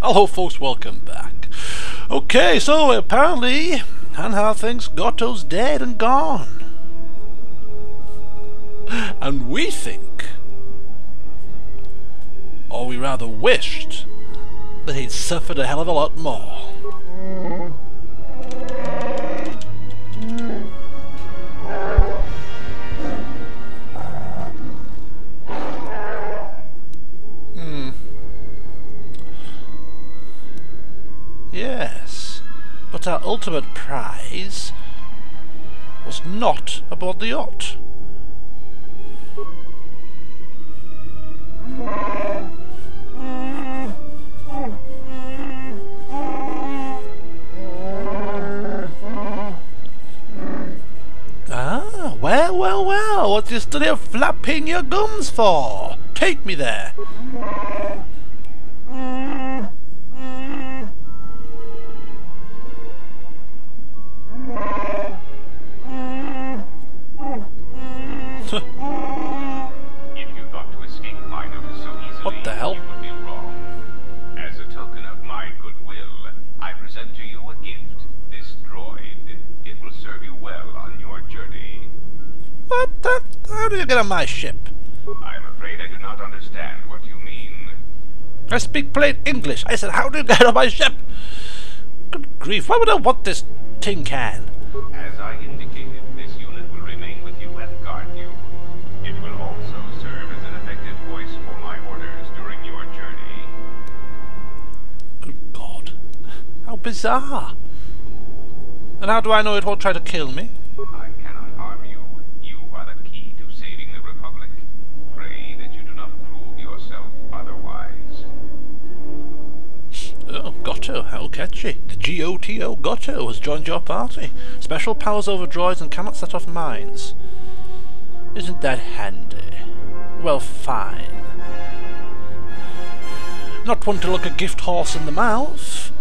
Hello folks, welcome back. Okay, so apparently, and how things, Goto's dead and gone. And we think, or we rather wished, that he'd suffered a hell of a lot more. Yes, but our ultimate prize was not aboard the yacht. Ah, well, what you stood here flapping your gums for? Take me there. What the hell? You would be wrong. As a token of my goodwill, I present to you a gift. This droid. It will serve you well on your journey. What the? How do you get on my ship? I'm afraid I do not understand what you mean. I speak plain English. I said, how do you get on my ship? Good grief, why would I want this tin can? As I indicated, this unit will remain with you and guard you. It will also serve as an effective voice for my orders during your journey. Good God. How bizarre. And how do I know it won't try to kill me? I cannot harm you. You are the key to saving the Republic. Pray that you do not prove yourself otherwise. Oh, Goto, how catchy. The G-O-T-O, Goto, has joined your party. Special powers over droids and cannot set off mines. Isn't that handy? Well, fine. Not one to look a gift horse in the mouth.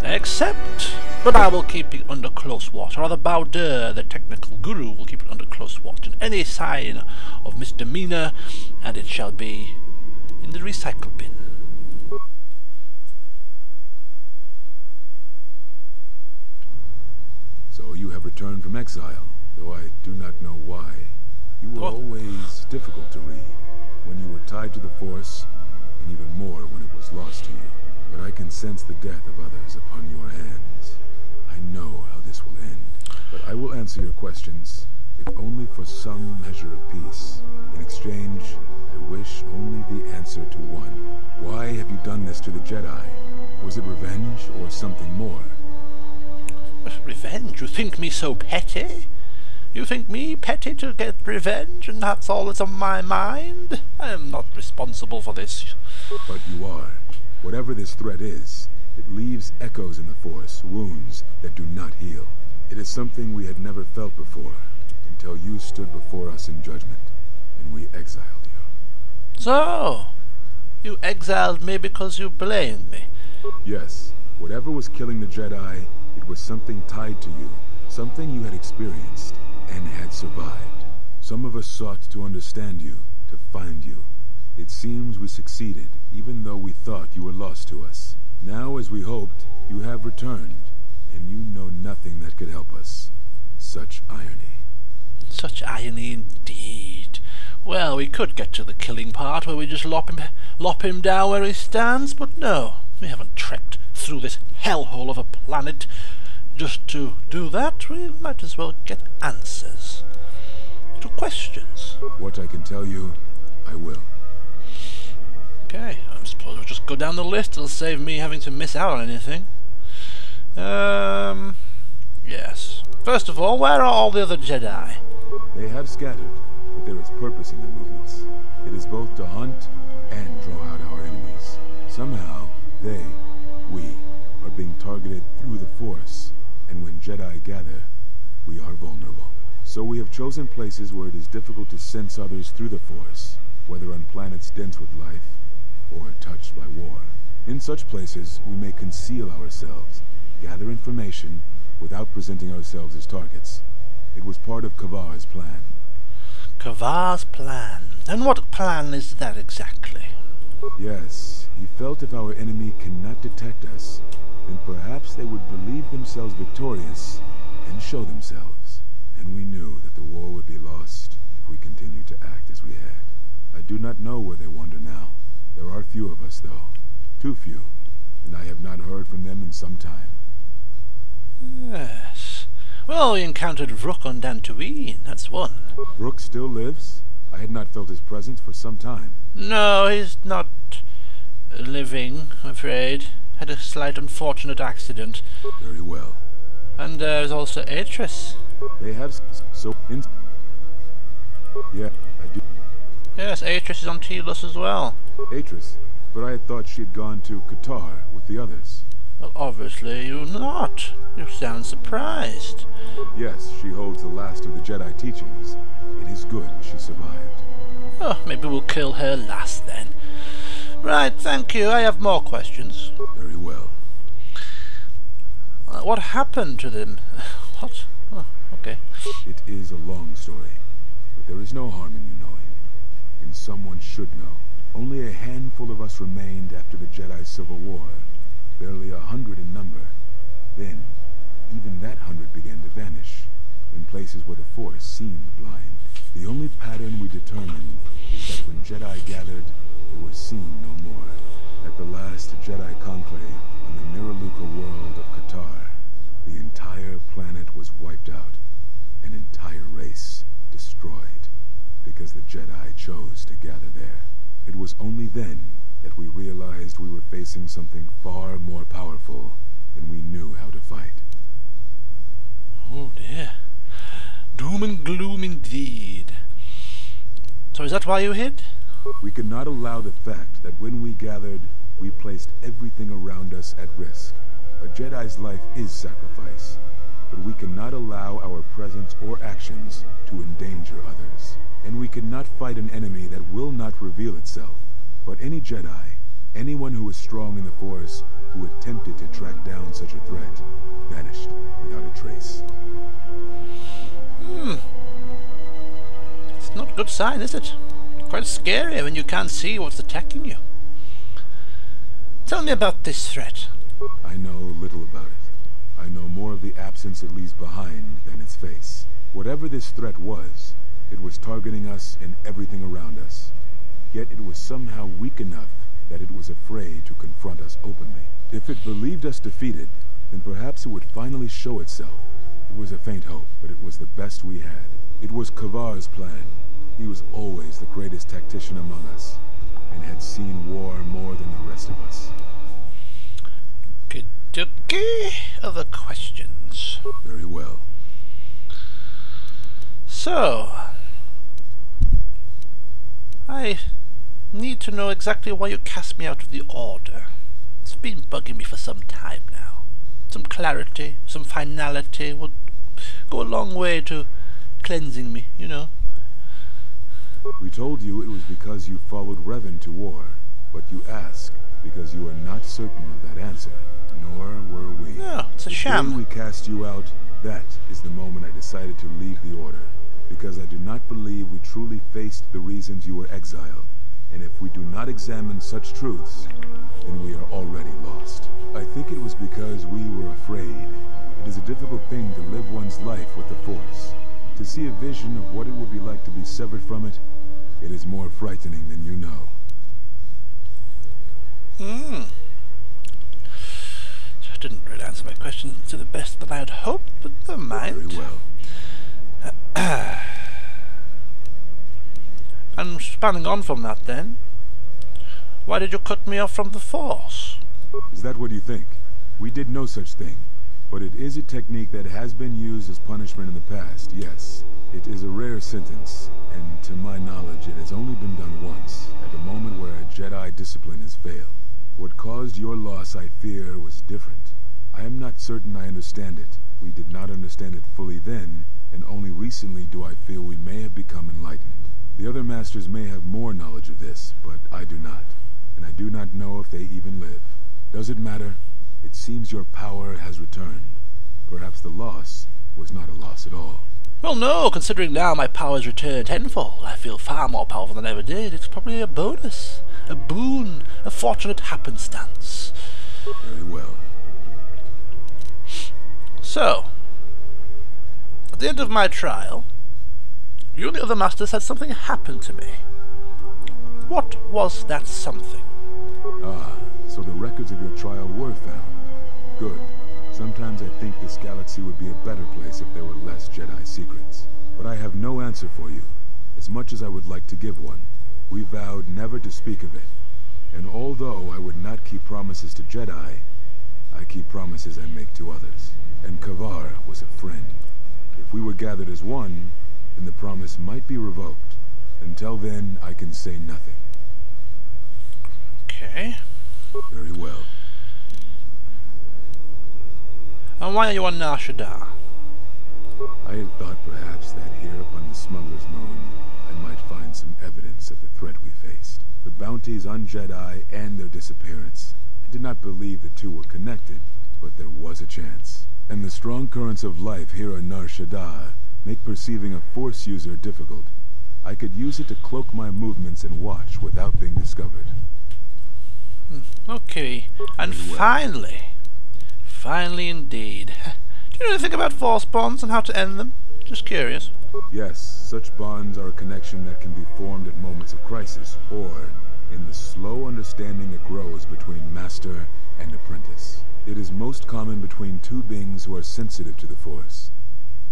Except, but I will keep it under close watch. Or rather, Bowder, the technical guru, will keep it under close watch. And any sign of misdemeanor, and it shall be in the recycle bin. So you have returned from exile, though I do not know why. You were always difficult to read, when you were tied to the Force, and even more when it was lost to you. But I can sense the death of others upon your hands. I know how this will end. But I will answer your questions, if only for some measure of peace. In exchange, I wish only the answer to one. Why have you done this to the Jedi? Was it revenge or something more? Revenge? You think me so petty? You think me petty to get revenge, and that's all that's on my mind? I am not responsible for this. But you are. Whatever this threat is, it leaves echoes in the Force, wounds that do not heal. It is something we had never felt before, until you stood before us in judgment, and we exiled you. So, you exiled me because you blamed me? Yes. Whatever was killing the Jedi, it was something tied to you, something you had experienced and had survived. Some of us sought to understand you, to find you. It seems we succeeded, even though we thought you were lost to us. Now, as we hoped, you have returned, and you know nothing that could help us. Such irony. Such irony indeed. Well, we could get to the killing part where we just lop him down where he stands, but no, we haven't trekked through this hellhole of a planet just to do that. We might as well get answers to questions. What I can tell you, I will. Okay, I suppose we'll just go down the list. It'll save me having to miss out on anything. Yes. First of all, where are all the other Jedi? They have scattered, but there is purpose in their movements. It is both to hunt and draw out our enemies. Somehow, we targeted through the Force, and when Jedi gather, we are vulnerable. So we have chosen places where it is difficult to sense others through the Force, whether on planets dense with life, or touched by war. In such places, we may conceal ourselves, gather information, without presenting ourselves as targets. It was part of KOTOR's plan. KOTOR's plan? And what plan is that exactly? Yes, he felt if our enemy cannot detect us, then perhaps they would believe themselves victorious and show themselves. And we knew that the war would be lost if we continued to act as we had. I do not know where they wander now. There are few of us, though. Too few. And I have not heard from them in some time. Yes. Well, we encountered Vrook on Dantooine, that's one. Vrook still lives? I had not felt his presence for some time. No, he's not living, I'm afraid. Had a slight unfortunate accident. Very well. And there's also Atris. They have Yeah, I do. Yes, Atris is on Telos as well. Atris? But I had thought she had gone to KOTOR with the others. Well, obviously you're not. You sound surprised. Yes, she holds the last of the Jedi teachings. It is good she survived. Oh, maybe we'll kill her last then. Right, thank you. I have more questions. Very well. What happened to them? What? Oh, okay. It is a long story, but there is no harm in you knowing. And someone should know. Only a handful of us remained after the Jedi Civil War. Barely 100 in number. Then, even that 100 began to vanish, in places where the Force seemed blind. The only pattern we determined is that when Jedi gathered, they were seen no more. At the last Jedi conclave on the Miraluka world of KOTOR, the entire planet was wiped out, an entire race destroyed, because the Jedi chose to gather there. It was only then that we realized we were facing something far more powerful than we knew how to fight. Oh dear. Doom and gloom indeed. So is that why you hid? We could not allow the fact that when we gathered, we placed everything around us at risk. A Jedi's life is sacrifice, but we cannot allow our presence or actions to endanger others. And we cannot fight an enemy that will not reveal itself. But any Jedi, anyone who was strong in the Force, who attempted to track down such a threat, vanished without a trace. It's not a good sign, is it? Quite scary when you can't see what's attacking you. Tell me about this threat. I know little about it. I know more of the absence it leaves behind than its face. Whatever this threat was, it was targeting us and everything around us. Yet it was somehow weak enough that it was afraid to confront us openly. If it believed us defeated, then perhaps it would finally show itself. It was a faint hope, but it was the best we had. It was KOTOR's plan. He was always the greatest tactician among us, and had seen war more than the rest of us. Okay, other questions? Very well. So, I need to know exactly why you cast me out of the Order. It's been bugging me for some time now. Some clarity, some finality would go a long way to cleansing me, you know. We told you it was because you followed Revan to war, but you ask because you are not certain of that answer, nor were we. No, it's a sham. The day we cast you out, that is the moment I decided to leave the Order, because I do not believe we truly faced the reasons you were exiled, and if we do not examine such truths, then we are already lost. I think it was because we were afraid. It is a difficult thing to live one's life with the Force. To see a vision of what it would be like to be severed from it, it is more frightening than you know. Didn't really answer my question to the best that I had hoped, but never mind. Very well. And spanning on from that then, why did you cut me off from the Force? Is that what you think? We did no such thing. But it is a technique that has been used as punishment in the past, yes. It is a rare sentence, and to my knowledge it has only been done once, at a moment where a Jedi discipline has failed. What caused your loss, I fear, was different. I not certain I understand it. We did not understand it fully then, and only recently do I feel we may have become enlightened. The other masters may have more knowledge of this, but I do not. And I do not know if they even live. Does it matter? It seems your power has returned. Perhaps the loss was not a loss at all. Well, no, considering now my power's returned tenfold, I feel far more powerful than I ever did. It's probably a bonus, a boon, a fortunate happenstance. Very well. So, at the end of my trial, you and the other masters had something happen to me. What was that something? Ah, so the records of your trial were found. Good. Sometimes I think this galaxy would be a better place if there were less Jedi secrets. But I have no answer for you, as much as I would like to give one. We vowed never to speak of it. And although I would not keep promises to Jedi, I keep promises I make to others. And Kavar was a friend. If we were gathered as one, then the promise might be revoked. Until then, I can say nothing. Okay. Very well. And why are you on Nar Shaddaa? I had thought perhaps that here upon the Smuggler's Moon, I might find some evidence of the threat we faced. The bounties on Jedi and their disappearance. I did not believe the two were connected, but there was a chance. And the strong currents of life here on Nar Shaddaa make perceiving a Force user difficult. I could use it to cloak my movements and watch without being discovered. Okay, and finally indeed. Do you know anything about Force bonds and how to end them? Just curious. Yes, such bonds are a connection that can be formed at moments of crisis, or in the slow understanding that grows between master and apprentice. It is most common between two beings who are sensitive to the Force.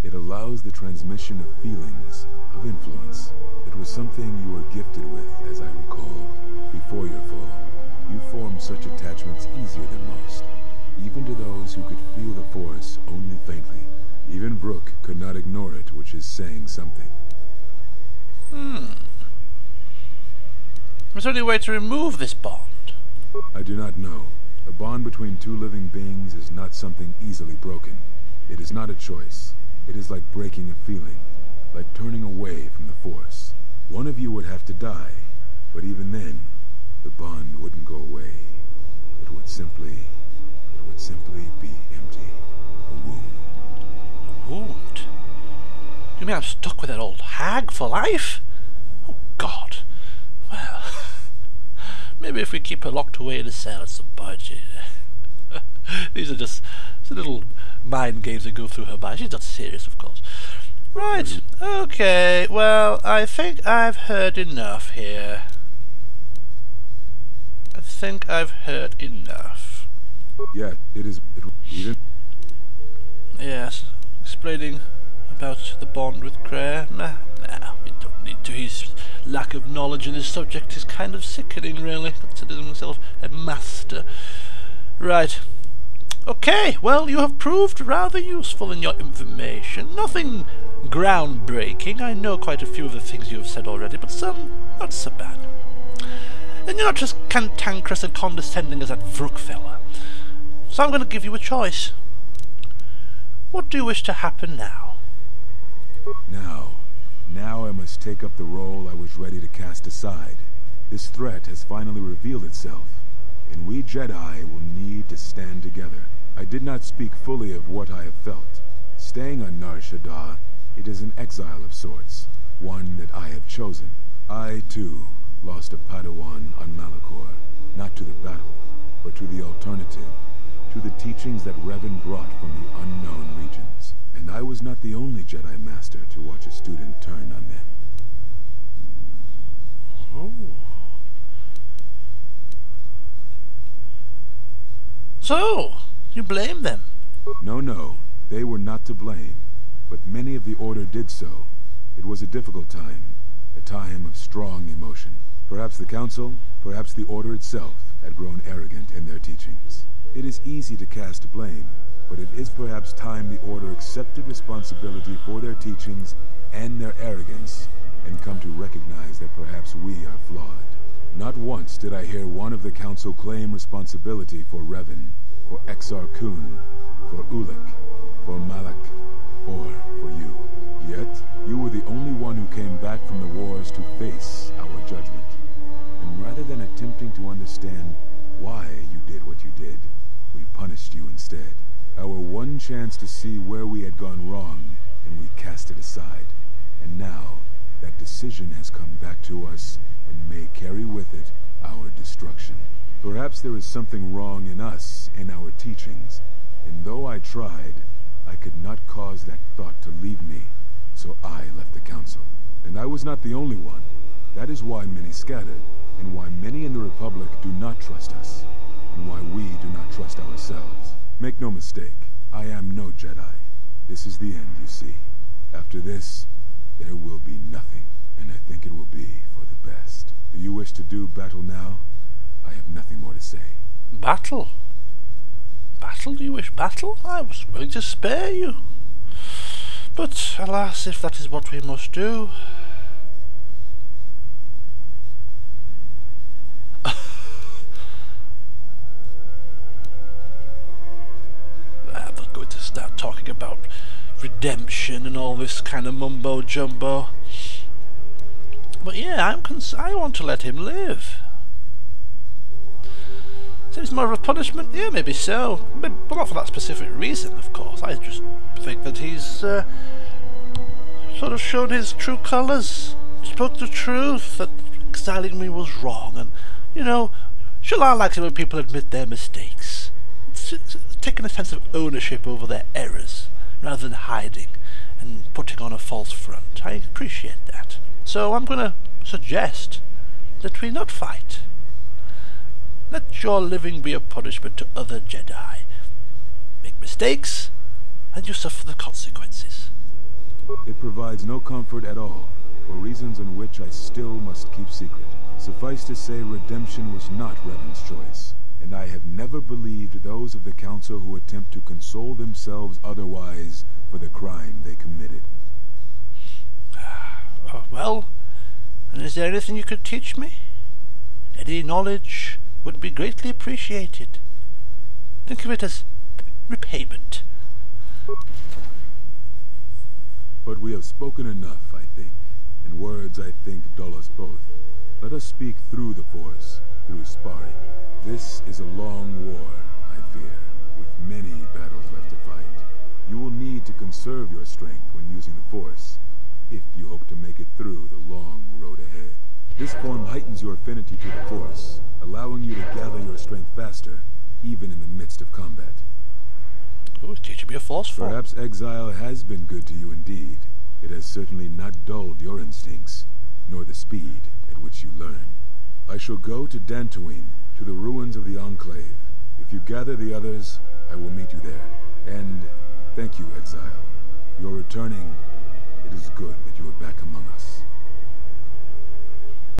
It allows the transmission of feelings, of influence. It was something you were gifted with, as I recall, before your fall. You formed such attachments easier than most, even to those who could feel the Force only faintly. Even Brooke could not ignore it, which is saying something. Is there any way to remove this bond? I do not know. A bond between two living beings is not something easily broken. It is not a choice. It is like breaking a feeling, like turning away from the Force. One of you would have to die, but even then, the bond wouldn't go away. It would simply be empty. A wound. A wound? You mean I'm stuck with that old hag for life? Oh, God. Well, maybe if we keep her locked away in a cell at some point, these are just little mind games that go through her mind. She's not serious, of course. Right, okay, well, I think I've heard enough here. I think I've heard enough. Yeah, even... Yes, explaining about the bond with Claire. Nah, we don't need to. His lack of knowledge in this subject is kind of sickening, really, considering himself a master. Right. Okay, well, you have proved rather useful in your information. Nothing groundbreaking. I know quite a few of the things you have said already, but some not so bad. And you're not just cantankerous and condescending as that Vrook fella. So I'm going to give you a choice. What do you wish to happen now? Now I must take up the role I was ready to cast aside. This threat has finally revealed itself, and we Jedi will need to stand together. I did not speak fully of what I have felt. Staying on Nar Shaddaa, it is an exile of sorts, one that I have chosen. I, too, lost a Padawan on Malachor, not to the battle, but to the alternative, to the teachings that Revan brought from the unknown regions. And I was not the only Jedi Master to watch a student turn on them. Oh. So, you blame them? No, they were not to blame, but many of the Order did so. It was a difficult time, a time of strong emotion. Perhaps the Council, perhaps the Order itself, had grown arrogant in their teachings. It is easy to cast blame, but it is perhaps time the Order accepted responsibility for their teachings and their arrogance, and come to recognize that perhaps we are flawed. Not once did I hear one of the Council claim responsibility for Revan, for Exar Kun, for Ulik, for Malak, or for you. Yet, you were the only one who came back from the wars to face our judgment. And rather than attempting to understand why you did what you did, we punished you instead. Our one chance to see where we had gone wrong, and we cast it aside. And now, that decision has come back to us, and may carry with it our destruction. Perhaps there is something wrong in us, in our teachings, and though I tried, I could not cause that thought to leave me, so I left the council. And I was not the only one. That is why many scattered, and why many in the Republic do not trust us, and why we do not trust ourselves. Make no mistake, I am no Jedi. This is the end, you see. After this, there will be nothing, and I think it will be for the best. Do you wish to do battle now? I have nothing more to say. Battle? Battle? Do you wish battle? I was willing to spare you. But, alas, if that is what we must do... I'm not going to start talking about redemption and all this kind of mumbo-jumbo. But yeah, I want to let him live. Seems more of a punishment? Yeah, maybe so. Maybe, well, not for that specific reason, of course. I just think that he's sort of shown his true colours. Spoke the truth, that exiling me was wrong. And, you know, Shalar likes it when people admit their mistakes. It's taking a sense of ownership over their errors, rather than hiding and putting on a false front. I appreciate that. So I'm going to suggest that we not fight. Let your living be a punishment to other Jedi. Make mistakes, and you suffer the consequences. It provides no comfort at all, for reasons in which I still must keep secret. Suffice to say, redemption was not Revan's choice, and I have never believed those of the Council who attempt to console themselves otherwise for the crime they committed. Well, and is there anything you could teach me? Any knowledge would be greatly appreciated. Think of it as repayment. But we have spoken enough, I think. In words I think dull us both. Let us speak through the Force, through sparring. This is a long war, I fear, with many battles left to fight. You will need to conserve your strength when using the Force, if you hope to make it through the long road ahead. This form heightens your affinity to the Force, allowing you to gather your strength faster, even in the midst of combat. Oh, it's teaching me a Force form. Perhaps exile has been good to you indeed. It has certainly not dulled your instincts, nor the speed at which you learn. I shall go to Dantooine, to the ruins of the Enclave. If you gather the others, I will meet you there. And thank you, exile. You're returning. It is good that you are back among us.